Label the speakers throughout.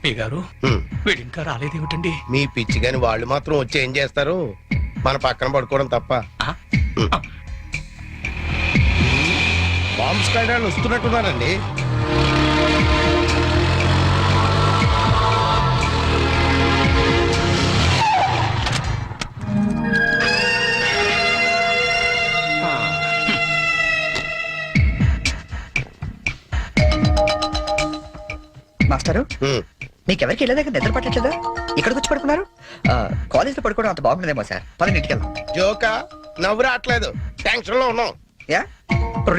Speaker 1: అప్పయ్య గారు వీడు ఇంకా రాలేదేమిటండి?
Speaker 2: మీ పిచ్చి గాని వాళ్ళు మాత్రం వచ్చి ఏం చేస్తారు? మన పక్కన పడుకోవడం తప్ప. బాంబ్ స్క్వాడ్ వస్తున్నట్టున్నారండి.
Speaker 3: మాస్టారు, మీకెవరికి వెళ్ళే దగ్గర నిద్ర పట్టట్లేదా? ఇక్కడికి వచ్చి పడుకున్నారు? కాలేజ్ లో పడుకోవడం అంత బాగుండదేమో సార్. పదని ఇంటికి వెళ్దాం.
Speaker 2: జోకా? నవ్వు రావట్లేదు, టెన్షన్ లో ఉన్నాం.
Speaker 3: యా,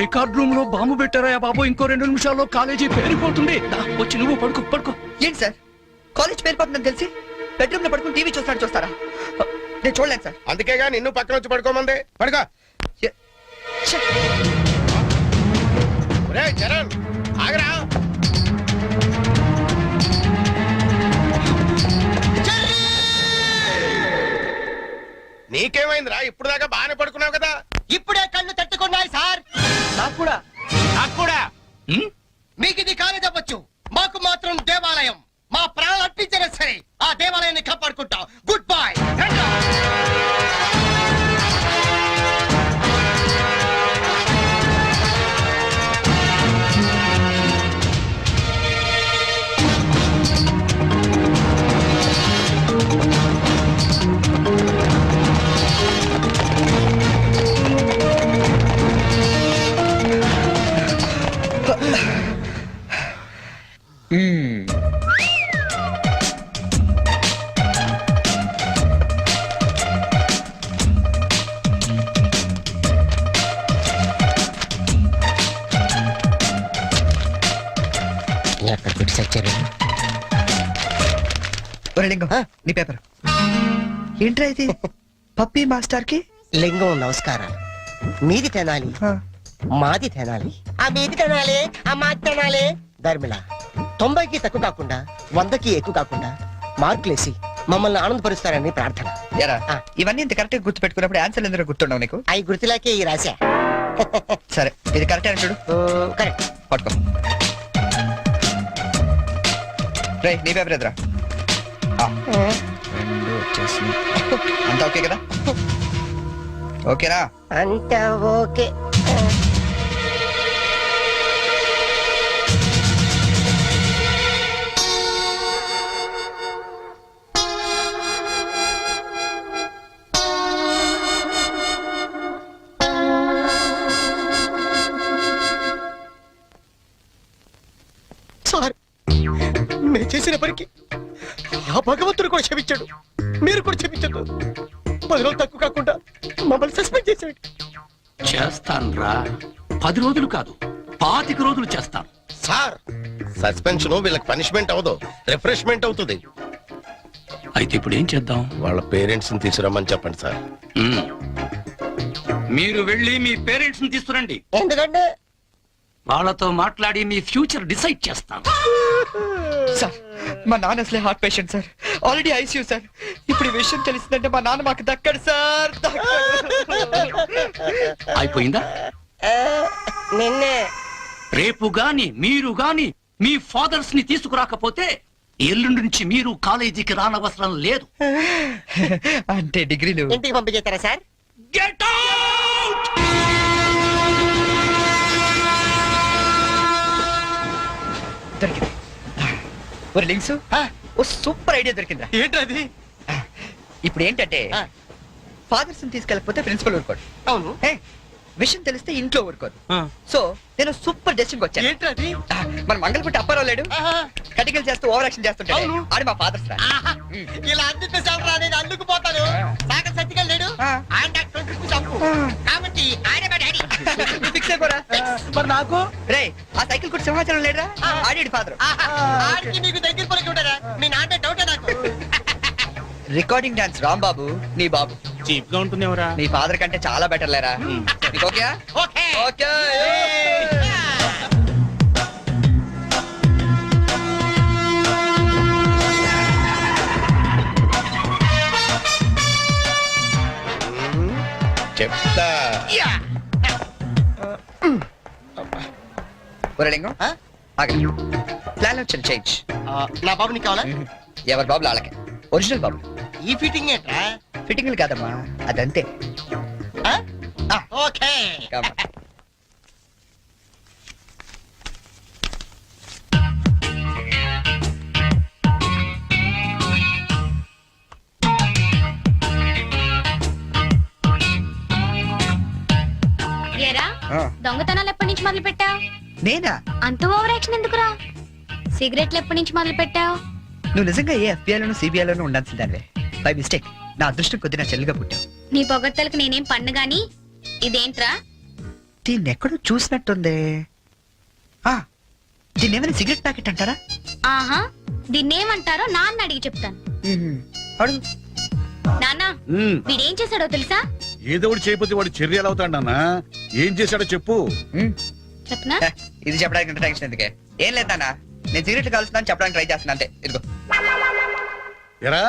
Speaker 1: రికార్డ్ రూమ్ లో బాంబు పెట్టారా బాబు? ఇంకో 2 నిమిషాల్లో కాలేజీ పేరిపోతుంది. వచ్చి నువ్వు పడుకో పడుకో.
Speaker 3: ఏంటి సార్, కాలేజ్ పేరుపోతుందని తెలిసి బెడ్రూమ్ లో పడుకుని టీవీ చూస్తారా? నేను చూడలేను సార్.
Speaker 2: అందుకేగా నిన్ను పక్కన వచ్చి పడుకోమంది. పడుకో. చరణ్ ఆగరా. నీకేమైందిరా? ఇప్పుడు దాకా బాగానే పడుకున్నావు కదా.
Speaker 4: ఇప్పుడే కళ్ళు తట్టుకున్నాయి సార్.
Speaker 3: నాకు కూడా.
Speaker 4: మీకు ఇది కాలేజ్ అవ్వచ్చు, మాకు మాత్రం దేవాలయం. మా ప్రాణాలు అర్పించినా సరే ఆ దేవాలయాన్ని కాపాడుకుంటాం. Good bye.
Speaker 3: నీ పేపర్ ఏంట్రా ఇది? పప్పీ మాస్టర్ కి
Speaker 4: లింగం నమస్కారాలు. మీది తినాలి, మాది తినాలి, ఆ మీది తినాలి, ఆ మాది తినాలి. ధర్మిళ 90కి తక్కువ కాకుండా 100కి ఎక్కువ కాకుండా మార్కులేసి మమ్మల్ని ఆనందపరుస్తారని ప్రార్థన.
Speaker 3: ఇవన్నీ ఇంత కరెక్ట్ గా గుర్తు పెట్టుకున్నప్పుడు ఆన్సర్ ఎందుకు గుర్తుండవు నీకు?
Speaker 4: అవి గుర్తులాకే ఈ రాశా.
Speaker 3: సరే, ఇది కరెక్ట్ అని చూడు.
Speaker 4: కరెక్ట్.
Speaker 3: పట్టుకో. రే, నీ పేపర్ ఎదురా. 2 వచ్చేసి అంతా ఓకే కదా? ఓకేనా?
Speaker 4: అంతా ఓకే. సార్, నేను చేసిన పనికి ఆ భగవంతుడు కూడా క్షమించాడు, మీరు కూడా క్షమించదు. 10 రోజులు తక్కువ కాకుండా మమ్మల్ని సస్పెండ్ చేశాడు.
Speaker 1: చేస్తాను రా, 10 రోజులు కాదు 25 రోజులు చేస్తాను.
Speaker 2: సార్, సస్పెన్షన్ వీళ్ళకి పనిష్మెంట్ అవదు, రిఫ్రెష్మెంట్ అవుతుంది.
Speaker 1: అయితే ఇప్పుడు ఏం చేద్దాం?
Speaker 2: వాళ్ళ పేరెంట్స్ ని తీసుకురమ్మని చెప్పండి సార్.
Speaker 1: మీరు వెళ్ళి మీ పేరెంట్స్ ని తీసుకురండి.
Speaker 4: ఎందుకంటే
Speaker 1: వాళ్ళతో మాట్లాడి మీ ఫ్యూచర్ డిసైడ్ చేస్తాను.
Speaker 3: సార్, మా నాన్న అసలే heart patient sir, already ICU sir. ఇప్పుడు ఈ విషయం తెలిసిందంటే మా నాన్న మాకు దక్కడు సార్.
Speaker 1: అయిపోయిందా?
Speaker 4: నిన్నే
Speaker 1: రేపు గాని మీరు గాని మీ ఫాదర్స్ ని తీసుకురాకపోతే ఎల్లుండి నుంచి మీరు కాలేజీకి రానవసరం లేదు.
Speaker 3: అంటే డిగ్రీలు
Speaker 4: ఇంటికి పంపించేస్తారా సార్?
Speaker 1: Get out!
Speaker 3: దొరికింది. ఒరే లింక్స్, ఓ సూపర్ ఐడియా దొరికిందా?
Speaker 4: ఏంటది?
Speaker 3: ఇప్పుడు ఏంటంటే ఫాదర్స్ తీసుకెళ్ళకపోతే ప్రిన్సిపల్ ఊరుకోడు.
Speaker 4: అవును.
Speaker 3: విషయం తెలిస్తే ఇంట్లో ఊరుకోదు. సో నేను సూపర్ డెసిషన్ వచ్చాను.
Speaker 4: ఏంటది?
Speaker 3: మన మంగళపట్టి అప్పారావు లేడు, కటికలు చేస్తూ ఓవర్ యాక్షన్ చేస్తుంటే ఆడి మా ఫాదర్స్ రా.
Speaker 4: ఇలా అందితే చాలరా, నేను అల్లుకుపోతాను. సాగర్ సత్తిగా లేడు, ఆయన డాక్టర్ చంపు కాబట్టి ఆయన మా డాడీ.
Speaker 3: ఫిక్స్ అయిపోరా.
Speaker 4: మరి నాకు
Speaker 3: రే, ఆ సైకిల్ కూడా సింహాచలం లేడురా, ఆడి ఫాదర్.
Speaker 4: ఆడికి నీకు దగ్గర పలికి ఉంటారా? మీ నాన్న డౌటే నాకు.
Speaker 3: రికార్డింగ్ డాన్స్ రాంబాబు నీ బాబు
Speaker 1: చీప్ గా ఉంటుంది ఎవరా?
Speaker 3: నీ ఫాదర్ కంటే చాలా బెటర్ లేరా. Okay
Speaker 4: okay
Speaker 3: okay.
Speaker 2: చెప్తా.
Speaker 3: ఒరే లింగం, ఆగండి. ప్లాన్ వచ్చిన చేంజ్.
Speaker 4: నా బాబు నీకు కావాలా?
Speaker 3: ఎవరి బాబులు వాళ్ళకే, ఒరిజినల్ బాబులు.
Speaker 4: ఈ ఫిట్టింగ్ ఏంట్రా?
Speaker 3: ఫిట్టింగ్లు కాదమ్మా, అదంతే.
Speaker 4: ఓకే.
Speaker 3: Come on.
Speaker 5: ఏరా
Speaker 3: ఆ,
Speaker 5: దొంగతనాలు ఎప్పటి నుంచి మొదలు పెట్టావు?
Speaker 3: నేనా?
Speaker 5: అంత ఓవర్ యాక్షన్ ఎందుకురా? సిగరెట్లు ఎప్పటి నుంచి మొదలు పెట్టావు?
Speaker 3: నువ్వు నిజంగా ఏ ఎఫ్బిఐలోను సిబిఐలోను ఉండాల్సిందానివే. బై మిస్టేక్ నా అదృష్టం కొద్ది నా చెల్లిగా పుట్టావు.
Speaker 5: నీ పొగడ్తలకు నేనేం పన్ను గాని ఇదేంట్రా?
Speaker 3: దీన్ని ఎక్కడో చూసినట్టుంది. ఆ, దీన్ని ఏమైనా సిగరెట్ ప్యాకెట్ అంటారా?
Speaker 5: ఆహా, దీన్నేమంటారో నాన్న అడిగి చెప్తాను.
Speaker 3: అడుగు.
Speaker 5: నాన్న, వీడేం చేశాడో తెలుసా?
Speaker 6: ఏదో ఒకటి చేయకపోతే వాడు చర్యలు అవుతాడు నాన్న. ఏం చేశాడో చెప్పు.
Speaker 3: మ్మ్.
Speaker 5: చెప్పనా?
Speaker 3: హే, ఇది చెప్పడానికి ఇంత టెన్షన్ ఎందుకే? ఏం లేదు నాన్న, నేను సిగరెట్ కాల్స్తున్నాను చెప్పడానికి ట్రై చేస్తున్నా అంతే. ఇదిగో.
Speaker 6: ఎరా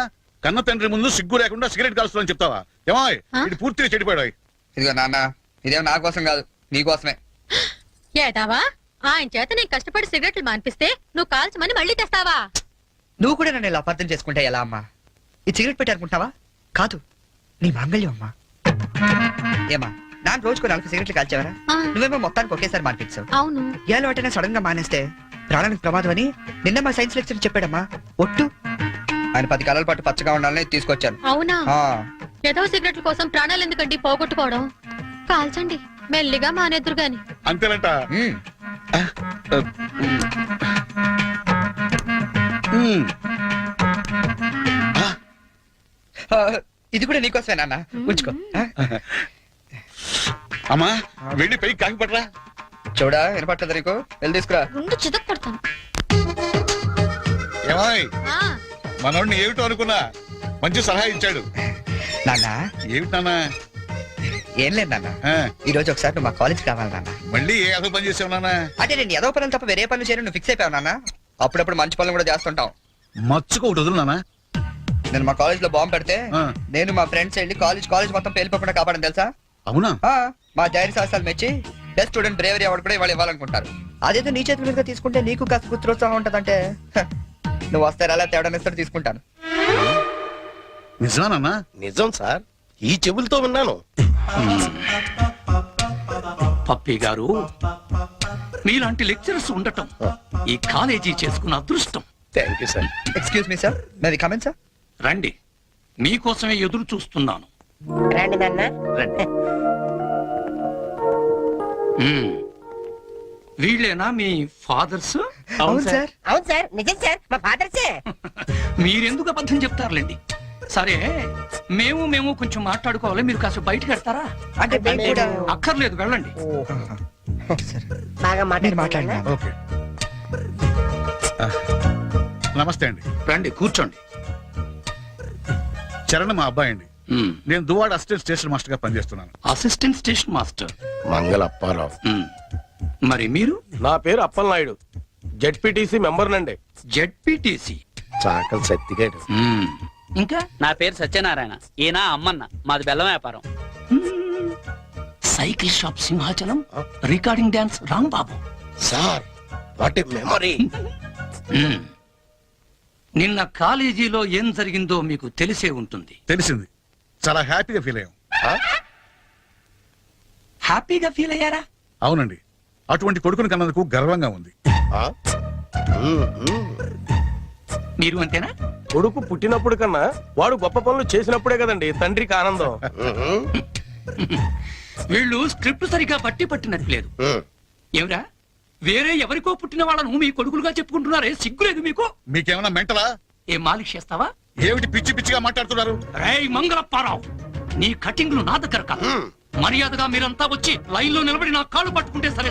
Speaker 6: కన్న తండ్రి ముందు సిగ్గు లేకుండా సిగరెట్ కాల్చుతానని చెప్తావా? ఏమో ఇది పూర్తిగా చెడిపోయాడు.
Speaker 3: ఇదిగో నాన్న, ఇదేం నా కోసం కాదు, నీకోసమే.
Speaker 7: ఏదావా ఆయన చేత నేను కష్టపడి సిగరెట్లు మాన్పిస్తే నువ్వు కాల్చమని మళ్ళీ తెస్తావా?
Speaker 3: నువ్వు కూడా నన్ను ఇలా అపార్థం చేసుకుంటే ఎలా అమ్మా? ఈ సిగరెట్ పెట్టి అనుకుంటావా? కాదు, నీ మాంగళ్యం అమ్మా. ఏమా, నాన్న రోజుకు 4 సిగరెట్లు కాల్చేవారా?
Speaker 5: ఆ,
Speaker 3: నువ్వేమో మొత్తానికి ఒకేసారి మానిపించావు.
Speaker 5: అవును.
Speaker 3: ఏ అలవాటైనా సడన్ గా మానేస్తే ప్రాణానికి ప్రమాదం అని నిన్న మా సైన్స్ లెక్చర్ చెప్పాడమ్మా. ఒట్టు. ఆయన 10 కాలాల పాటు పచ్చగా ఉండాలని తీసుకొచ్చాను.
Speaker 7: అవునా?
Speaker 3: ఆ,
Speaker 7: ఏదో సిగరెట్ల కోసం ప్రాణాలు ఎందుకండి పోగొట్టుకోవడం? కాల్చండి, మెల్లిగా మానేద్దురు గాని.
Speaker 6: అంతేనంట.
Speaker 3: మ్మ్. ఆ, ఇది కూడా నీకోసమే నాన్న, ఉంచుకో. ఆ?
Speaker 6: అమ్మా వెళ్ళి పైకి కాకి పట్టరా.
Speaker 3: చూడా, వినపట్టదు నీకు? వెళ్ళి తీసుకురా.
Speaker 5: గుండు చితక్ పడతాను.
Speaker 6: ఏమాయ్
Speaker 7: ఆ,
Speaker 6: మనోడిని ఏమిటో అనుకున్నా మంచి సలహా ఇచ్చాడు.
Speaker 3: నాన్న,
Speaker 6: ఏమిటి నాన్న?
Speaker 3: ఏం లేదు నాన్న,
Speaker 6: ఆ,
Speaker 3: ఈ రోజు ఒకసారి నువ్వు మా కాలేజ్ కావాలి నాన్న.
Speaker 6: మళ్ళీ ఏ అసలు పని చేసావు నాన్న?
Speaker 3: అంటే నేను ఏదో పనులు తప్ప వేరే పనులు చేయను, నువ్వు ఫిక్స్ అయిపోయావు నాన్న. అప్పుడప్పుడు మంచి పనులు కూడా చేస్తుంటాం.
Speaker 6: మచ్చుకో ఒకటి వదులు నాన్న.
Speaker 3: నేను మా కాలేజ్ లో బాంబు పెడితే
Speaker 6: ఆ.
Speaker 3: నేను మా ఫ్రెండ్స్ వెళ్ళి కాలేజ్ మొత్తం పేలిపోకుండా కాపాడని తెలుసా?
Speaker 6: అవునా?
Speaker 3: ఆ, మా ధైర్య సాహసాలు మెచ్చి బెస్ట్ స్టూడెంట్ బ్రేవరీ అవార్డు కూడా ఇవాళ ఇవ్వాలనుకుంటారు. అదేదో నీ చేతి మీదుగా తీసుకుంటే నీకు కాస్త పుత్రోత్సాహం ఉంటదంటే, హ, నువ్వు వస్తారు అలా తేడా ఇస్తారు తీసుకుంటాను.
Speaker 6: నిజమా నాన్న?
Speaker 2: నిజం సార్, ఈ చెవులతో విన్నాను.
Speaker 1: పప్పి గారు, మీలాంటి లెక్చరర్స్ ఉండటం ఈ కాలేజీ చేసుకున్న అదృష్టం.
Speaker 2: Thank you sir.
Speaker 3: Excuse me sir, మేది comment sir.
Speaker 1: రండి, మీకోసమే ఎదురు చూస్తున్నాను.
Speaker 4: రండి నాన్న.
Speaker 1: రండి. మ్మ్. వీళ్ళేనా మీ ఫాదర్స్?
Speaker 3: అవును సార్.
Speaker 4: అవును సార్, నిజం సార్, మా ఫాదర్సే.
Speaker 1: మీరెందుకు అబద్ధం చెప్తారులేండి. సరే, మేము కొంచెం మాట్లాడుకోవాలి. మీరు కాస్త బయటకు వెళ్తారా?
Speaker 3: అంటే మేము కూడా
Speaker 1: అక్కర్లేదు, వెళ్ళండి.
Speaker 3: సరే,
Speaker 4: బాగా
Speaker 3: మీరు మాట్లాడినా.
Speaker 6: ఓకే. ఆ, నమస్తే అండి.
Speaker 1: రండి, కూర్చోండి.
Speaker 6: చరణ్ మా అబ్బాయి అండి.
Speaker 1: మ్మ్.
Speaker 6: నేను దువాడ అసిస్టెంట్ స్టేషన్ మాస్టర్ గా పనిచేస్తున్నాను.
Speaker 1: Assistant station master.
Speaker 2: మంగళ అప్పారావు.
Speaker 1: మ్మ్. మరి మీరు?
Speaker 8: నా పేరు అప్పలనాయుడు, జెడ్పీటీసీ మెంబర్ నండి.
Speaker 1: జెడ్పీటీసీ.
Speaker 2: చాకలి సత్తిగాడు.
Speaker 1: ఇంకా?
Speaker 9: నా పేరు సత్యనారాయణ, ఈయన అమ్మన్న, మాది బెల్లం వ్యాపారం.
Speaker 1: మ్మ్. Cycle shop Simhachalam, recording dance Rambabu.
Speaker 2: Sir, what a memory.
Speaker 1: మ్మ్. నిన్న కాలేజీలో ఏం జరిగిందో మీకు తెలిసే ఉంటుంది.
Speaker 6: తెలిసింది. చాలా హ్యాపీగా ఫీల్ అయ్యాం.
Speaker 1: హ్యాపీగా ఫీల్ అయ్యారా?
Speaker 6: అవునండి, అటువంటి కొడుకుని కన్నందుకు గర్వంగా ఉంది.
Speaker 1: మీరు అంతేనా?
Speaker 8: కొడుకు పుట్టినప్పుడు కన్నా వాడు గొప్ప పనులు చేసినప్పుడే కదండి తండ్రికి ఆనందం.
Speaker 1: వీళ్ళు స్క్రిప్ట్ సరిగా పట్టినట్లేదు. ఏమిరా, వేరే ఎవరికో పుట్టిన వాళ్ళను మీ కొడుకులుగా చెప్పుకుంటున్నారే, సిగ్గులేదు మీకు?
Speaker 6: మీకేమైనా మెంటలా?
Speaker 1: ఏ మాలిష్ చేస్తావా?
Speaker 6: ఏమిటి పిచ్చి పిచ్చిగా మాట్లాడుతున్నారు?
Speaker 1: రేయ్ మంగళప్పారావు, నీ కటింగ్లు నా దగ్గర కాదు. మర్యాదగా మీరంతా వచ్చి లైన్ లో నిలబడి నా కాళ్ళు పట్టుకుంటే సరే,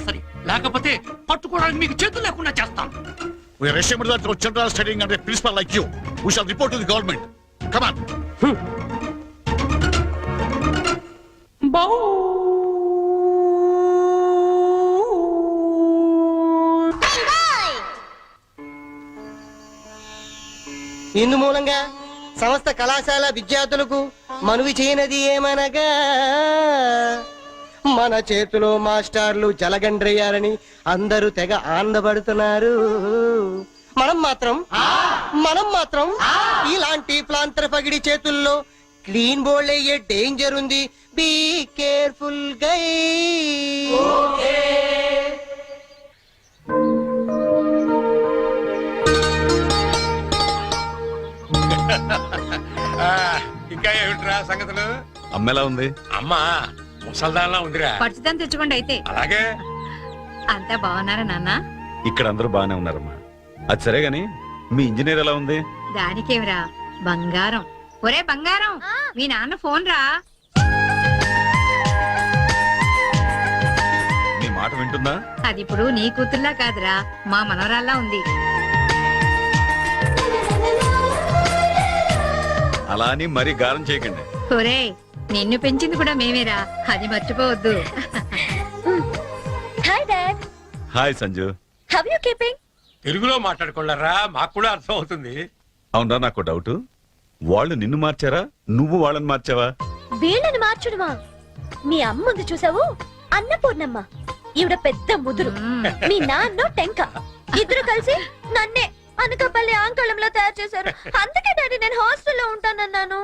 Speaker 1: లేకపోతే పట్టుకోవడానికి మీకు చేతులు లేకుండా చేస్తాను.
Speaker 6: We are ashamed that our children are studying under a principal like you. We shall report to the government. Come on.
Speaker 4: ఇందు మూలంగా సమస్త కళాశాల విద్యార్థులకు మనవి చేయనది ఏమనగా, మన చేతిలో మాస్టర్లు జలగండ్రయ్యారని అందరూ తెగ ఆనందపడుతున్నారు. మనం మాత్రం ఇలాంటి ప్లాంతర పగిడి చేతుల్లో క్లీన్ బోల్డ్ అయ్యే డేంజర్ ఉంది. బీ కేర్ఫుల్ గై.
Speaker 10: ఇంకా ఏమిట్రా సంగతులు?
Speaker 6: అమ్మెలా ఉంది?
Speaker 10: అమ్మా ముసల్దాన్లా ఉందిరా.
Speaker 7: పచ్చిదాన్ని తెచ్చుకోండి అయితే.
Speaker 10: అలాగే
Speaker 7: అంతా బాగున్నారా నాన్న?
Speaker 6: ఇక్కడ అందరూ బాగానే ఉన్నారమ్మా. అది సరే గాని మీ ఇంజనీర్ ఎలా ఉంది?
Speaker 7: దానికేమిరా బంగారం. ఒరే బంగారం, మీ నాన్న ఫోన్ రా.
Speaker 6: నీ మాట వింటుందా?
Speaker 7: అది ఇప్పుడు నీ కూతుర్లా కాదురా, మా మనవరాల్లా ఉంది.
Speaker 6: అలా అని మరీ గారం చేయకండి.
Speaker 7: ఒరే, నిన్ను పెంచింది కూడా మేమేరా, అది మర్చిపోవద్దు.
Speaker 5: Hi dad,
Speaker 6: hi Sanju.
Speaker 5: How you keeping?
Speaker 10: తెలుగులో మాట్లాడుకోలేరా, మాకు కూడా అర్థం అవుతుంది.
Speaker 6: అవునరా, నాకు డౌట్. వాళ్ళు నిన్ను మార్చారా, నువ్వు వాళ్ళని మార్చావా?
Speaker 5: వీళ్ళని మార్చుడుమా? మీ అమ్మ ఉంది చూసావు, అన్నపూర్ణమ్మ. ఈవిడ పెద్ద ముదురు, మీ నాన్న టెంక. ఇద్దరు కలిసి నన్నే అనకాపల్లి ఆంకళంలో తయారు చేశారు. అందుకే డాడీ నేను హాస్టల్లో ఉంటానన్నాను.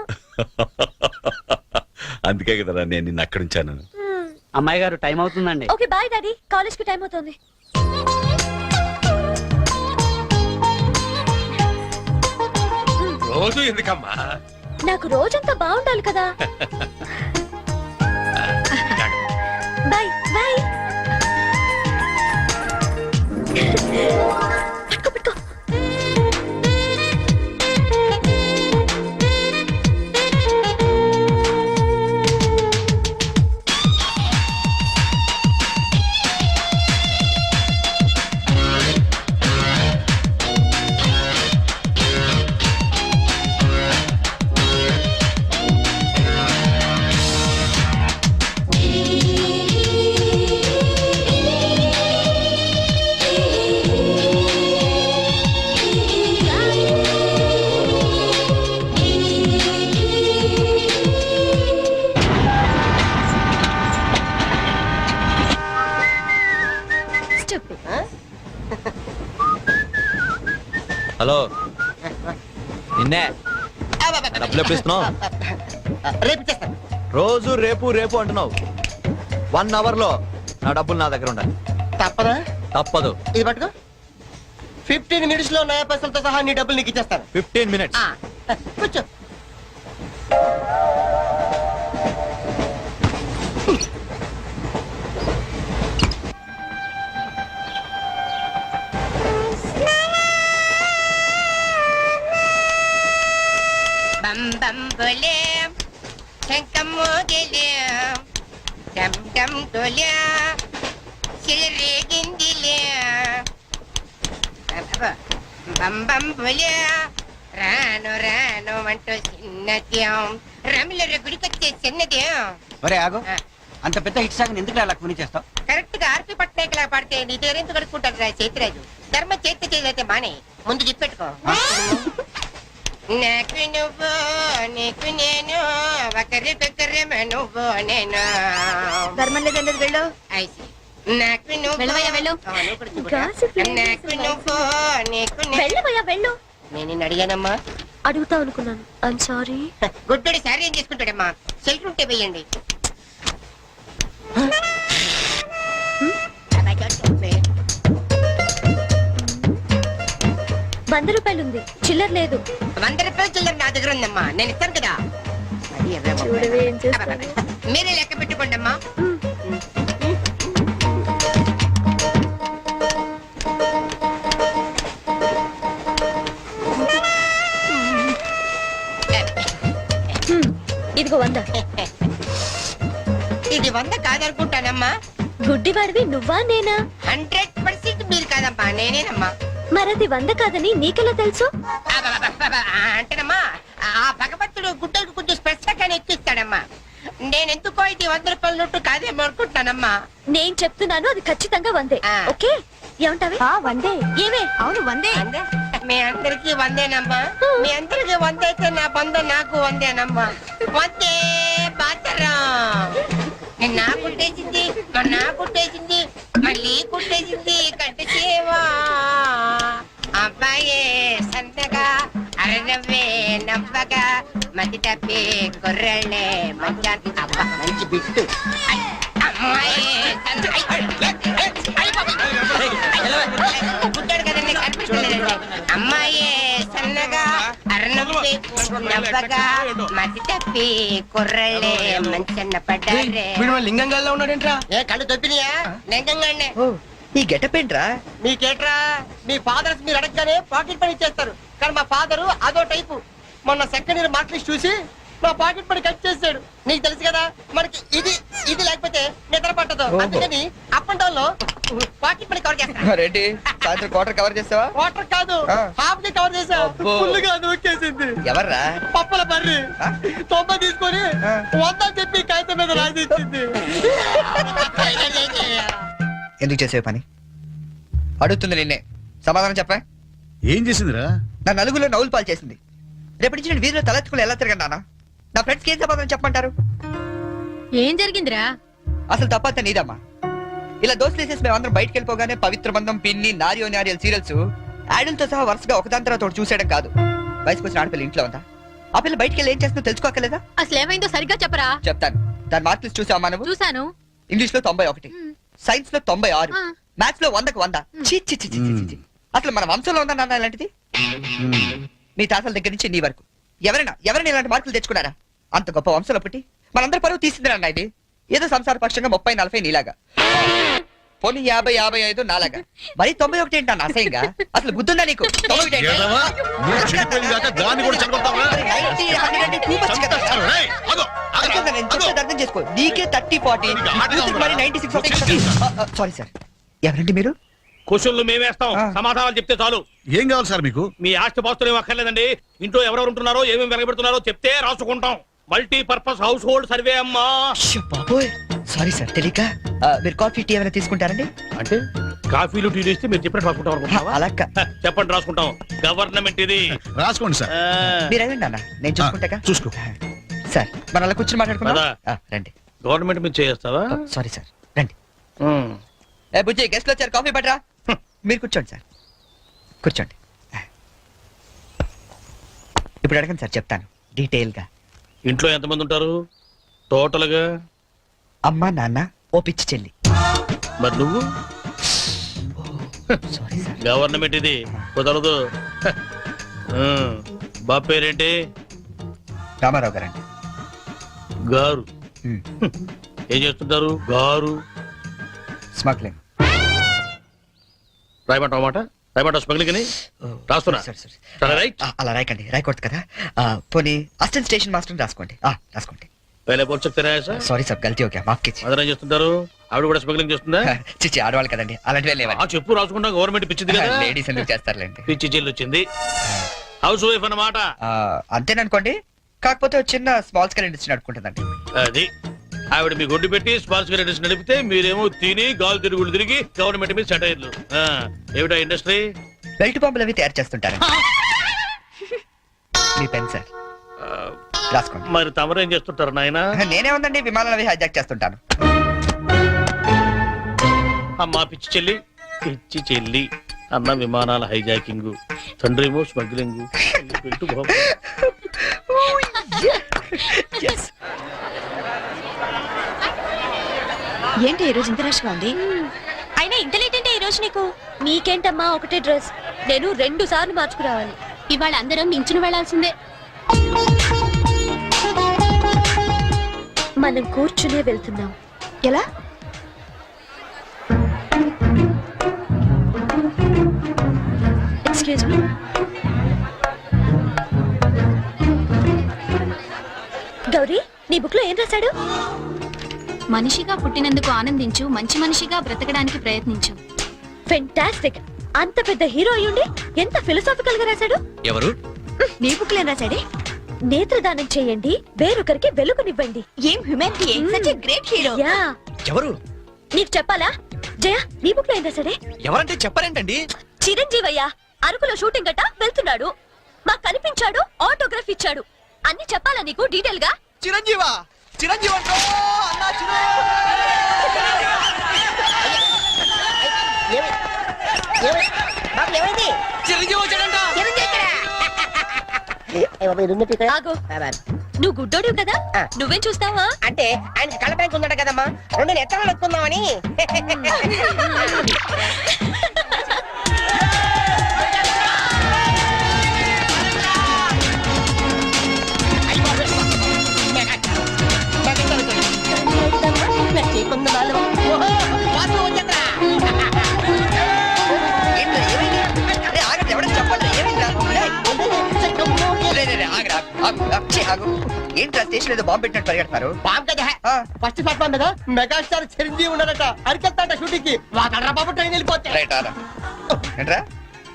Speaker 6: అందుకే కదరా నేను నిన్ను అక్కడ ఉంచాను.
Speaker 9: అమ్మాయి గారు టైం అవుతుందండి.
Speaker 5: ఓకే బాయ్ డాడీ, కాలేజ్ కి టైం అవుతుంది.
Speaker 10: రోజు ఎందుకమ్మా?
Speaker 5: నాకు రోజంతా బాగుండాలి కదా. Bye bye. పట్టుకో పట్టుకో.
Speaker 3: హలో, నిన్నే డబ్బులు ఎప్పుడు ఇస్తున్నావు?
Speaker 4: రేపు ఇచ్చేస్తాను.
Speaker 3: రోజు రేపు రేపు అంటున్నావు. 1 అవర్ లో నా డబ్బులు నా దగ్గర ఉండాలి.
Speaker 4: తప్పదా?
Speaker 3: తప్పదు.
Speaker 4: ఇది పట్టుకో. 15 minutes లో నయా పైసలతో సహా నీ డబ్బులు నీకు ఇచ్చేస్తాను.
Speaker 3: 15 minutes.
Speaker 4: కూర్చో.
Speaker 11: బం బం బోలే శంఖం మోగిలే డమ్ డమ్ డోలే సిరిగిందిలే బం బం బోలే రాను రాను అంటూ చిన్నదేం రమిల గుడికొచ్చే చిన్నదేం.
Speaker 3: ఒరే ఆగు, అంత పెద్ద హిట్ సాగ్ ఎందుకు అలా కూని చేస్తావు?
Speaker 11: కరెక్ట్ గా ఆర్పి పట్నాయక్ లా పాడితే నీ పేరెందుకు కడుక్కుంటారు రా చేతిరాజు. ధర్మ చేతి చేదైతే మానే, ముందు చెప్పెట్టుకో. నాకు నువ్వు నీకు నేను ఒకరికొకరు నువ్వు నేను.
Speaker 5: ధర్మం లేదన్నది వెళ్ళు.
Speaker 11: ఐసి నాకు నువ్వు
Speaker 5: వెళ్ళవయ్యా, వెళ్ళు.
Speaker 11: నాకు నువ్వు నీకు
Speaker 5: వెళ్ళవయ్యా వెళ్ళు.
Speaker 11: నేను నిన్ను అడిగానమ్మా.
Speaker 5: అడుగుతా అనుకున్నాను. I'm sorry.
Speaker 11: గుడ్డోడి సారీ ఏం చేసుకుంటాడమ్మా? షెల్టర్ ఉంటే వేయండి.
Speaker 5: ₹100 ఉంది, చిల్లర లేదు.
Speaker 11: 100 రూపాయలు చిల్లర నా దగ్గర ఉందమ్మా, నేను ఇస్తాను కదా.
Speaker 5: చూడవే ఏం చేస్తాను.
Speaker 11: మీరే లెక్క పెట్టుకోండి అమ్మా.
Speaker 5: ఇదిగో 100.
Speaker 11: ఇది 100 కాదనుకుంటానమ్మా.
Speaker 5: గుడ్డివాడివి నువ్వా నేనా?
Speaker 11: 100% మీరు కాదమ్మా, నేనేనమ్మా.
Speaker 5: మరది 100 కాదని నీకెలా తెలుసు?
Speaker 11: అంటేనమ్మా, ఆ భగవంతుడు గుడ్డలకు కొంచెం స్పెషల్గానే ఎక్కిస్తాడమ్మా. నేనెందుకో ఇది 100 రూపాయల నోటు కాదేమో అనుకుంటున్నానమ్మా.
Speaker 5: నేను చెప్తున్నాను, అది ఖచ్చితంగా 100.
Speaker 11: ఆ.
Speaker 5: ఓకే, ఏమంటావే? 100. ఏమే? అవును 100.
Speaker 11: మీ అందరికి 100నమ్మా. మీ అందరికి 100 అయితే నా బంధం నాకు 100నమ్మా. 100 బాతరం. నా కుట్టేసింది, నా కుట్టేసింది, మళ్ళీ కుట్టేసింది. కట్టేసేవా అబ్బాయి అరనవ్వే నవ్వగా మతి తప్పి కుర్రళ్ళే మంచి అబ్బా మంచి బిట్టు అమ్మాయి పుట్టాడు కదండి కనిపించలేదండి అమ్మాయి సన్నగా అరనవ్వే నవ్వగా మతి తప్పి కుర్రళ్ళే మంచన్న పడ్డారే
Speaker 3: లింగంగా ఉన్నాడేంట్రా
Speaker 11: ఏ కళ్ళు తప్పినాయా లింగంగానే
Speaker 3: ఈ గెటప్ ఏంట్రా?
Speaker 4: మీకేట్రా మీ ఫాదర్స్ మీరు అడగగానే పాకెట్ పని ఇచ్చేస్తారు కానీ మా ఫాదరు అదో టైపు. మొన్న సెకండ్ ఇయర్ మార్క్ లిస్ట్ చూసి నా పాకెట్ పని కట్ చేసాడు. నీకు తెలుసు కదా మనకి ఇది ఇది లేకపోతే నిద్ర పట్టదు. అందుకని అప్ అండ్ డౌన్ లో పాకెట్ పని కవర్ చేస్తా.
Speaker 3: రెడ్డి సాయంత్రం క్వార్టర్ కవర్ చేస్తావా?
Speaker 4: వాటర్ కాదు హాఫ్ డే కవర్ చేసా.
Speaker 3: అబ్బో.
Speaker 4: ఫుల్ గా నూకేసింది.
Speaker 3: ఎవర్రా?
Speaker 4: పప్పల బర్రి 90 తీసుకొని 100 చెప్పి కాగితం మీద రాసి ఇచ్చింది.
Speaker 3: ఎందుకు చేసే పని అడుగుతుంది నిన్నే, సమాధానం చెప్పా.
Speaker 6: ఏం చేసిందిరా?
Speaker 3: నా నలుగులో నవ్వులు పాలు చేసింది. రేపటి నుంచి నేను వీధిలో తలెత్తుకుని ఎలా తిరగను నాన్న? నా ఫ్రెండ్స్కి ఏం సమాధానం చెప్పమంటారు?
Speaker 7: ఏం జరిగిందిరా?
Speaker 3: అసలు తప్పంతా నీదమ్మా. ఇలా దోస్తులు వేసేసి మేమందరం బయటకు వెళ్ళిపోగానే పవిత్ర బంధం, పిన్ని, నారియో నారియల్ సీరియల్స్ యాడల్తో సహా వరుసగా ఒకదాని తర్వాత ఒకటి చూసేయడం కాదు. వయసుకు వచ్చిన ఆడపిల్ల ఇంట్లో ఉందా? ఆ పిల్ల బయటకు వెళ్ళి ఏం చేస్తుందో తెలుసుకోకలేదా?
Speaker 7: అసలు ఏమైందో సరిగ్గా చెప్పరా.
Speaker 3: చెప్తాను. దాని మార్కులు చూసావా నువ్వు?
Speaker 7: చూసాను.
Speaker 3: ఇంగ్లీష్ లో 91, సైన్స్ లో 96, మ్యాథ్స్ లో 100కు 100. ఛీ, ఛీ, ఛీ, ఛీ, ఛీ, ఛీ. అసలు మన వంశంలో ఉందా నాన్న ఇలాంటిది? మీ తాతల దగ్గర నుంచి నీ వరకు ఎవరైనా ఇలాంటి మార్కులు తెచ్చుకున్నారా? అంత గొప్ప వంశంలో పుట్టి మనందరి పరువు తీసింది నాన్న ఇది. ఏదో సంసార పక్షంగా 30-40 నీలాగా, పోనీ 50-55 నాలాగా, మరి 91 ఏంటి అన్న అసహ్యంగా? అసలు బుద్ధుందా నీకు? 91 ఏంటి?
Speaker 6: ఏదవా? నువ్వు చెడిపోయింది కాక దాన్ని కూడా చెడగొడతావా?
Speaker 3: 90, 100 అంటే too much కదా.
Speaker 6: ఏయ్, ఆగు, ఆగు,
Speaker 3: అనుకుంటా, నేను
Speaker 6: ఆగు.
Speaker 3: చెప్పేది అర్థం చేసుకో. నీకే 30-40, యూత్కి మరి 96. సారీ సార్, ఎవరండి మీరు?
Speaker 8: క్వశ్చన్లు మేమేస్తాం,
Speaker 3: ఆ.
Speaker 8: సమాధానాలు చెప్తే చాలు.
Speaker 6: ఏం కావాలి సార్ మీకు?
Speaker 8: మీ ఆస్తి పాస్తులు ఏం అక్కర్లేదండి. ఇంట్లో ఎవరెవరు ఉంటున్నారో ఏమేమి వెలగబెడుతున్నారో చెప్తే రాసుకుంటాం. మల్టీపర్పస్ హౌస్ హోల్డ్ సర్వే అమ్మా.
Speaker 3: అయ్యో బాబోయ్, సారీ సార్ తెలియక. మీరు కాఫీ టీ ఏమైనా తీసుకుంటారండి?
Speaker 8: అంటే కాఫీలు టీ చేస్తే మీరు చెప్పినట్టు రాసుకుంటాం అనుకుంటున్నావా?
Speaker 3: అలా
Speaker 8: చెప్పండి, రాసుకుంటాం. గవర్నమెంట్ ఇది.
Speaker 6: రాసుకోండి సార్.
Speaker 3: మీరు వెళ్ళండి అన్న, నేను చూసుకుంటాగా.
Speaker 6: చూసుకో.
Speaker 3: సార్ మనం అలా కూర్చొని మాట్లాడుకుందాం.
Speaker 8: పదా.
Speaker 3: రండి.
Speaker 8: గవర్నమెంట్ మీద చేస్తావా?
Speaker 3: సారీ సార్, రండి. ఏ బుజ్జి, గెస్ట్లు వచ్చారు, కాఫీ పట్టరా. మీరు కూర్చోండి సార్, కూర్చోండి. ఇప్పుడు అడగండి సార్, చెప్తాను డీటెయిల్ గా.
Speaker 8: ఇంట్లో ఎంతమంది ఉంటారు టోటల్ గా?
Speaker 3: అమ్మ, నాన్న, ఓ పిచ్చి చెల్లి.
Speaker 8: మరి నువ్వు?
Speaker 3: Sorry sir.
Speaker 8: గవర్నమెంట్ ఇది, కుదరదు. బాబు పేరేంటి?
Speaker 3: రామారావు గారండి.
Speaker 8: గారు. ఏం చేస్తుంటారు గారు?
Speaker 3: స్మగ్లింగ్.
Speaker 8: రాయమంటావు మాట? రాయమంటావు స్మగ్లింగ్ అని రాస్తున్నా. సరే, రైట్.
Speaker 3: అలా రాయకండి, రాయకూడదు కదా. పోనీ అసిస్టెంట్ స్టేషన్ మాస్టర్ రాసుకోండి. రాసుకోండి.
Speaker 8: పहले बोल सकते रहे सर.
Speaker 3: సారీ సార్, గల్తీ ఓకే, మాఫ్ कीजिए.
Speaker 8: మదర్ ఏం చేస్తుంటారు? ఆవిడ కూడా స్మగ్లింగ్ చేస్తుందా?
Speaker 3: చిచ్చి, ఆడవాళ్ళు కదండి, అలాంటివి లేవండి.
Speaker 8: చెప్పు, రాసుకుంటా. గవర్నమెంట్ పిచ్చింది కదా.
Speaker 3: లేడీస్ ఎందుకు చేస్తారులేండి.
Speaker 8: పిచ్చి చెల్లి వచ్చింది. హౌస్ వైఫ్ అన్నమాట.
Speaker 3: అంతేననుకోండి, కాకపోతే ఒక చిన్న స్మాల్ స్కేల్ ఇండస్ట్రీ నడుపుకుంటుందండి.
Speaker 8: అది ఆవిడ మీ గుడ్డు పెట్టి స్మాల్ స్కేల్ ఇండస్ట్రీ నడిపితే మీరేమో తిని గాలు తిరుగులు తిరిగి గవర్నమెంట్ మీద సెటైర్లు. ఏమిటా ఇండస్ట్రీ?
Speaker 3: బెల్ట్ బాంబులు అవి తయారు చేస్తుంటారు. మీ పెన్ సార్, రాసుకోండి.
Speaker 8: మరి తమరేం చేస్తుంటారు నాయన?
Speaker 3: నేనే ఉందండి, విమానాలు అవి హైజాక్ చేస్తుంటాను.
Speaker 8: అమ్మా పిచ్చి చెల్లి, పిచ్చి చెల్లి అన్న విమానాల హైజాకింగ్, తండ్రేమో స్మగ్లింగ్.
Speaker 5: ఏంటి ఈ రోజు ఇంత రష్ గా ఉంది? అయినా ఇంత లేట్ అంటే ఈ రోజు నీకు? నీకేంటమ్మా ఒకటే డ్రెస్, నేను 2 సార్లు మార్చుకురావాలి.
Speaker 7: ఇవాళ అందరం నించుని వెళ్లాల్సిందే.
Speaker 5: మనం కూర్చునే వెళ్తున్నాం. ఎలా? Excuse me. గౌరీ, నీ బుక్ లో ఏం రాశాడు?
Speaker 7: మనిషిగా పుట్టినందుకు ఆనందించు, మంచి మనిషిగా బ్రతకడానికి ప్రయత్నించు.
Speaker 5: ఫెంటాస్టిక్. అంత పెద్ద హీరో అయ్యుండి ఎంత ఫిలసాఫికల్ గా రాశాడు.
Speaker 1: ఎవరు?
Speaker 5: నీ బుక్ లో ఏం రాశాడే? నేత్రదానం చేయండి, వేరొకరికి వెలుగునివ్వండి. ఏం humanity, such a great hero. Yeah.
Speaker 1: ఎవరు?
Speaker 5: నీకు చెప్పాలా? జయ, నీ బుక్ లో ఏం రాశాడే?
Speaker 1: ఎవరంటే చెప్పరేంటండి?
Speaker 5: చిరంజీవయ్య అరకులో షూటింగ్ గట్ట వెళ్తున్నాడు, మాకు కనిపించాడు, ఆటోగ్రాఫ్ ఇచ్చాడు. అన్ని చెప్పాలా నీకు డీటెయిల్ గా?
Speaker 1: చిరంజీవా? చిరంజీవి
Speaker 11: బాబు ఏమైంది?
Speaker 1: చిరంజీవి వచ్చాడంట.
Speaker 11: చిరంజీవి ఇక్కడ.
Speaker 5: ఆగు నువ్వు గుడ్డోడు కదా
Speaker 11: ఆ.
Speaker 5: నువ్వేం చూస్తావా
Speaker 11: అంటే ఆయన కళ్ళ బ్యాంక్ ఉందట కదమ్మా రెండు ఎత్తనాలు ఎక్కుందామని
Speaker 3: ఏంట్రా, ఏమైంది? అరే, ఆగండి, ఎవరైనా చెప్పండి, ఏమైందిరా? ఏయ్, రే, రే, రే, ఆగురా, ఆగు, ఆగు, ఛీ, ఆగు. ఏంట్రా స్టేషన్ ఏదో బాంబు పెట్టినట్టు పరిగెడతారు
Speaker 4: బాబు కదా
Speaker 3: ఆ,
Speaker 4: ఫస్ట్ ప్లాట్ఫామ్ మీద మెగాస్టార్ చిరంజీవి ఉన్నాడట అరికెళ్తాడ షూటింగ్ కి వాడరా బాబు ట్రైన్ వెళ్ళిపోతే
Speaker 3: రైట్ ఆరా ఏంట్రా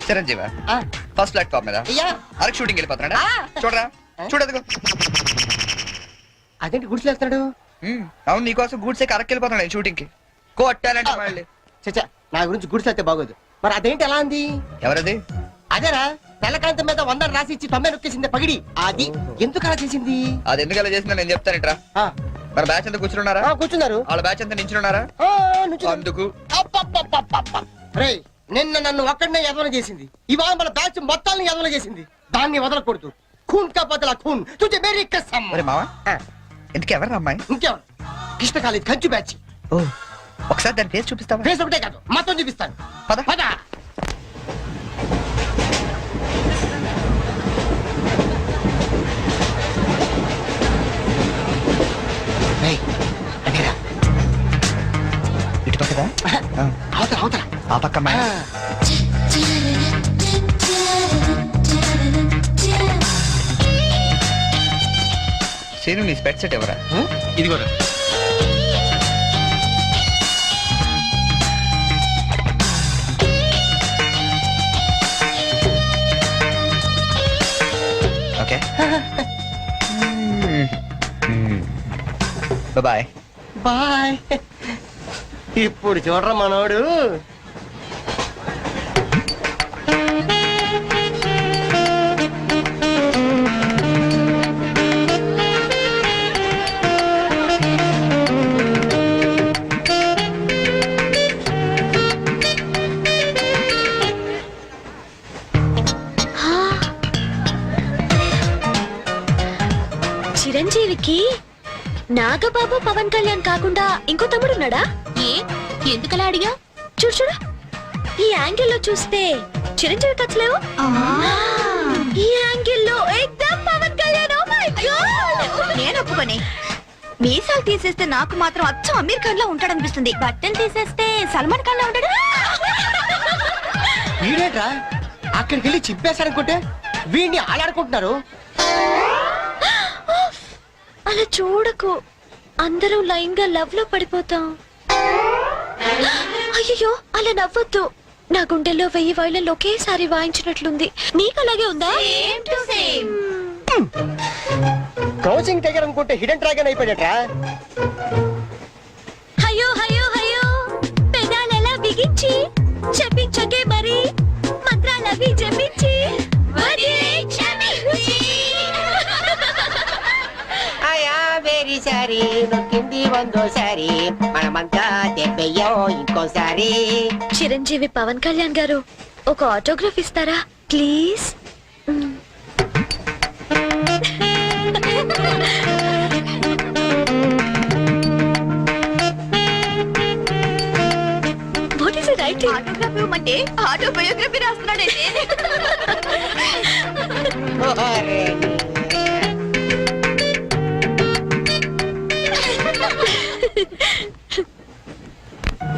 Speaker 3: చిరంజీవా
Speaker 4: ఆ,
Speaker 3: ఫస్ట్ ప్లాట్ఫామ్ మీద
Speaker 4: అయ్యా
Speaker 3: అరకు షూటింగ్ వెళ్ళిపోతున్నాడా చూడరా చూడదుగో
Speaker 4: అదేంటి గుడిసేస్తున్నాడు
Speaker 3: అవును నీకోసం గూడ్సే అరకు వెళ్ళిపోతున్నాడు షూటింగ్ కి కొట్టాలంటే మళ్ళీ
Speaker 4: చచ్చా నా గురించి గుడిసేస్తే బాగోదు మరి అదేంటి ఎలా అంది
Speaker 3: ఎవరది
Speaker 4: అదేరా తెల్లకాంతం మీద 100 రాసి ఇచ్చి 90 నొక్కేసింది పగిడి అది ఎందుకు అలా చేసింది
Speaker 3: అది ఎందుకు అలా చేసిందో నేను చెప్తానంట్రా
Speaker 4: ఆ,
Speaker 3: మన బ్యాచ్ అంతా కూర్చున్నారా
Speaker 4: ఆ, కూర్చున్నారు
Speaker 3: వాళ్ళ బ్యాచ్ అంతా నించున్నారా
Speaker 4: ఆ, నుంచున్నారు.
Speaker 3: అందుకు
Speaker 4: అబ్బబ్బబ్బబ్బబ్బ. రేయ్ నిన్న నన్ను ఒక్కడనే ఎదవన చేసింది ఇవాళ మన బ్యాచ్ మొత్తాన్ని ఎదవన చేసింది దాన్ని వదలకూడదు ఖూన్ కా బదలా ఖూన్ తుజే మేరీ కసమ్
Speaker 3: మరి మావా
Speaker 4: ఆ,
Speaker 3: ఎందుకు ఎవరు అమ్మాయి
Speaker 4: ఇంకెవరు కృష్ణ కాలేజ్ కంచు బ్యాచ్
Speaker 3: ఓ ఒకసారి దాని ఫేస్ చూపిస్తావా
Speaker 4: ఫేస్ ఒకటే కాదు మొత్తం చూపిస్తాను
Speaker 3: పద
Speaker 4: పద రేయ్, అదేరా.
Speaker 3: ఇటు పక్కదా
Speaker 4: అవతల అవతల
Speaker 3: ఆ పక్క అమ్మాయి
Speaker 4: ఆ.
Speaker 3: సీను నీ స్పెట్ సెట్ ఎవరా
Speaker 8: ఇదిగోరా
Speaker 3: ఓకే బాయ్
Speaker 4: బాయ్ ఇప్పుడు చూడరా మనోడు
Speaker 5: చిరంజీవికి నాగబాబు పవన్ కళ్యాణ్ కాకుండా ఇంకో తమ్ముడున్నాడా ఏ ఎందుకలా అడిగా చూడు చూడు ఈ యాంగిల్ లో చూస్తే చిరంజీవి కచ్చలేవు ఈ యాంగిల్ లో ఎక్దమ్ Pawan Kalyan oh my god నేను ఒప్పుకోనే మీసాలు తీసేస్తే నాకు మాత్రం అచ్చం అమీర్ ఖాన్ లా ఉంటాడనిపిస్తుంది బట్టలు తీసేస్తే సల్మాన్ ఖాన్ లా ఉంటాడు
Speaker 4: వీడేట్రా అక్కడికి వెళ్ళి చింపేశారనుకుంటే వీడిని ఆలాడుకుంటున్నారు
Speaker 5: అలా చూడకు అందరూ లైన్ గా లవ్ లో పడిపోతాం అయ్యో అలా నవ్వొద్దు నా గుండెల్లో 1000 వైళ్ళలో ఒకేసారి వాయించినట్లుంది నీకు అలాగే ఉందా
Speaker 4: క్రౌచింగ్ టైగర్ అనుకుంటే హిడెన్ డ్రాగన్ అయిపోయాడట్రా
Speaker 5: అయ్యో అయ్యో అయ్యో పెదాలెలా బిగించి చెప్పించకే మరి మంత్రాలవి జపించి
Speaker 11: ఆయా వెరీ సారీ నొక్కింది వందోసారి మనమంతా దెబ్బయ్యో ఇంకోసారి
Speaker 5: చిరంజీవి పవన్ కళ్యాణ్ గారు ఒక ఆటోగ్రాఫ్ ఇస్తారా please what is it right autograph ఇవ్వమంటే ఆటోబయోగ్రఫీ రాస్తున్నాడైతే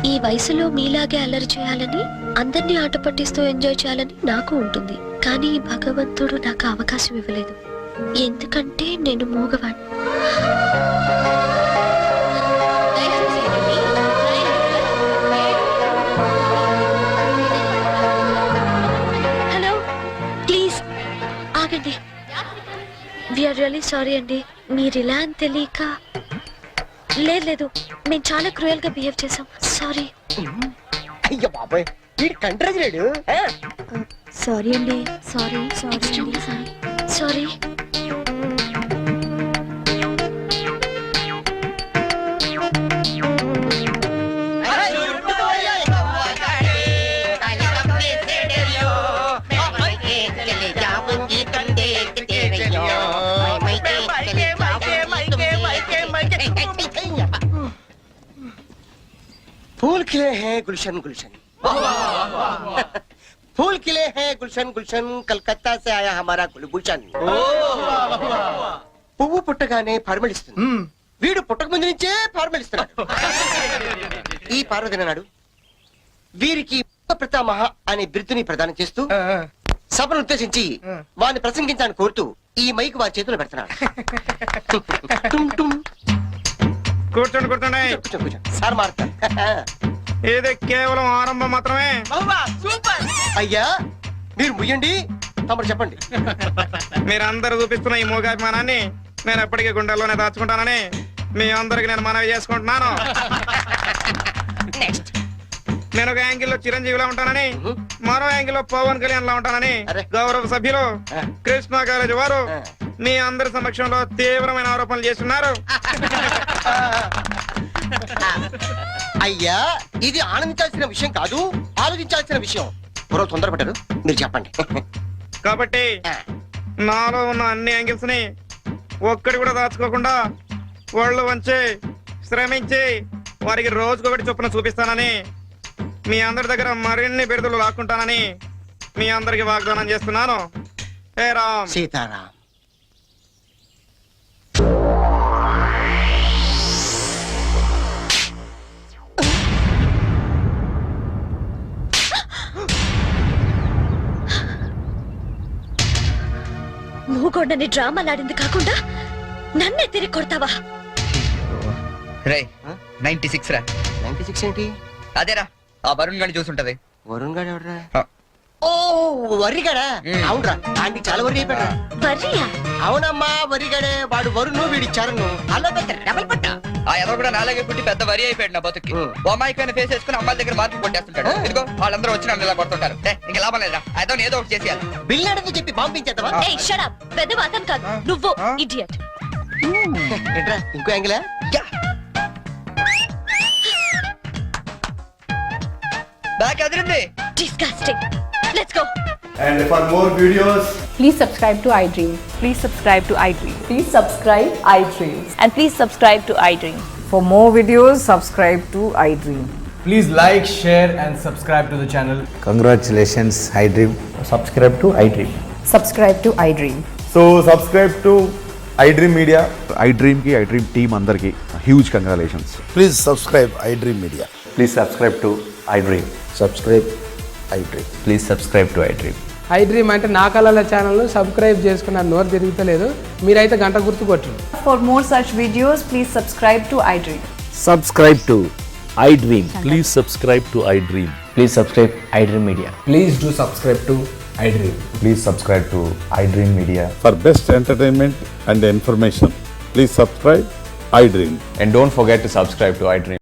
Speaker 5: ఈ వయసులో మీలాగే అల్లరి చేయాలని అందరినీ ఆట పట్టిస్తూ ఎంజాయ్ చేయాలని నాకు ఉంటుంది కానీ భగవంతుడు నాకు అవకాశం ఇవ్వలేదు ఎందుకంటే నేను మూగవాణ్ణి హలో ప్లీజ్ ఆగండి వీఆర్ రియల్లీ సారీ అండి మీరు ఇలా అని తెలియక లేదు మేము చాలా క్రూయల్ గా బిహేవ్ చేసాం సారీ
Speaker 4: అయ్యో బాబాయ్ వీడు కంట్రోల్ లేడు
Speaker 5: సారీ అండి సారీ సారీ సారీ
Speaker 4: फूल खिले हैं गुलशन गुलशन फूल खिले हैं गुलशन गुलशन कलकत्ता से आया हमारा गुलभूषण పువ్వు పుట్టగానే పరిమళిస్తుంది వీడు పుట్టక ముందు నుంచే పరిమళిస్తున్నాడు ఈ పార్వదిన నాడు వీరికి ప్రతామహ అనే బిరుదుని ప్రదానం చేస్తూ సభను ఉద్దేశించి వారిని ప్రసంగించాలని కోరుతూ ఈ మైక్ వారి చేతిలో పెడుతున్నాడు టుమ్ టుమ్.
Speaker 12: కూర్చోండి కూర్చోండి
Speaker 4: కూర్చో, కూర్చో. సార్ మారుతారు
Speaker 12: ఇది కేవలం ఆరంభం మాత్రమే.
Speaker 4: అయ్యా మీరు ముయ్యండి తమరు చెప్పండి
Speaker 12: మీరందరూ చూపిస్తున్న ఈ మూగాభిమానాన్ని నేను ఎప్పటికీ గుండెల్లోనే దాచుకుంటానని మీ అందరికి నేను మనవి చేసుకుంటున్నాను. నేను ఒక యాంగిల్లో చిరంజీవిలా ఉంటానని మరో యాంగిల్లో పవన్ కళ్యాణ్ లా ఉంటానని గౌరవ సభ్యులు కృష్ణా కాలేజీ వారు మీ అందరి సమక్షంలో తీవ్రమైన ఆరోపణలు చేస్తున్నారు.
Speaker 4: అయ్యా ఇది ఆనందించాల్సిన విషయం కాదు ఆలోచించాల్సిన విషయం మరో తొందరపడ్డారు మీరు చెప్పండి
Speaker 12: కాబట్టి నాలో ఉన్న అన్ని యాంగిల్స్ ని ఒక్కడి కూడా దాచుకోకుండా వాళ్ళు వంచి శ్రమించి వారికి రోజుకొకటి చొప్పున చూపిస్తానని మీ అందరి దగ్గర మరిన్ని బిరుదులు లాక్కుంటానని మీ అందరికి వాగ్దానం చేస్తున్నాను. హే రామ్.
Speaker 4: సీతారాం
Speaker 5: మూగొండని డ్రామాలాడింది కాకుండా నన్నే తిరిగి కొడతావా?
Speaker 3: రే 96 రా.
Speaker 4: 96 ఏంటి
Speaker 3: అదేరా ఆ వరుణ్ గాని చూసుంటది.
Speaker 4: వరుణ్ గారు ఎవడరా
Speaker 3: ఆ.
Speaker 4: ఓ వరిగాడా అవునరా ఆంటీ చాలా వరి అయిపోయాడు
Speaker 5: వర్రియా?
Speaker 4: అవునమ్మా వరిగాడే వాడు వరుణ్ వీడి చరణ్ అలా పెద్ద డబల్ పట్ట
Speaker 3: ఆ ఎదో కూడా నాలాగే పుట్టి పెద్ద వరి అయిపోయాడు నా బతుక్కి. ఓ అమ్మాయికైనా ఫేస్ వేసుకుని అమ్మాయిల దగ్గర మార్పులు కొట్టేస్తుంటాడు. ఇదిగో వాళ్ళందరూ వచ్చి నన్ను ఇలా కొడుతుంటారు. ఇంక లాభం లేదురా అయితే ఏదో ఒకటి చేసేయాలి.
Speaker 4: బిల్ అడని చెప్పి పంపించేద్దామా
Speaker 5: ఏయ్ షట్ అప్. పెద్ద అతను కాదు నువ్వు ఇడియట్.
Speaker 4: ఏంట్రా ఇంకో యాంగిలా
Speaker 3: back Adirindi.
Speaker 5: Disgusting. Let's go.
Speaker 12: And for more videos,
Speaker 7: please subscribe to iDream. Please subscribe to iDream.
Speaker 11: Please subscribe iDream.
Speaker 7: And please subscribe to iDream.
Speaker 11: For more videos, subscribe to iDream.
Speaker 12: please like, share and subscribe to the channel.
Speaker 13: Congratulations, iDream. Subscribe to iDream.
Speaker 11: Subscribe to iDream.
Speaker 12: So subscribe to iDream Media. iDream ki iDream team andarki huge congratulations.
Speaker 2: Please subscribe I dream media
Speaker 13: Please subscribe to iDream.
Speaker 2: Subscribe I dream
Speaker 13: Please subscribe to iDream.
Speaker 11: iDream అంటే నా కళల channel subscribe చేసుకున్న నోరు తిరుగుతలేదు మీరైతే గంట గుర్తు కొట్టండి.
Speaker 7: For more such videos, please subscribe to iDream.
Speaker 13: Subscribe to iDream. Please subscribe to iDream. Please subscribe iDream Media.
Speaker 12: Please do subscribe to iDream.
Speaker 13: Please subscribe to iDream Media.
Speaker 6: For best entertainment and information, please subscribe iDream.
Speaker 13: And don't forget to subscribe to iDream.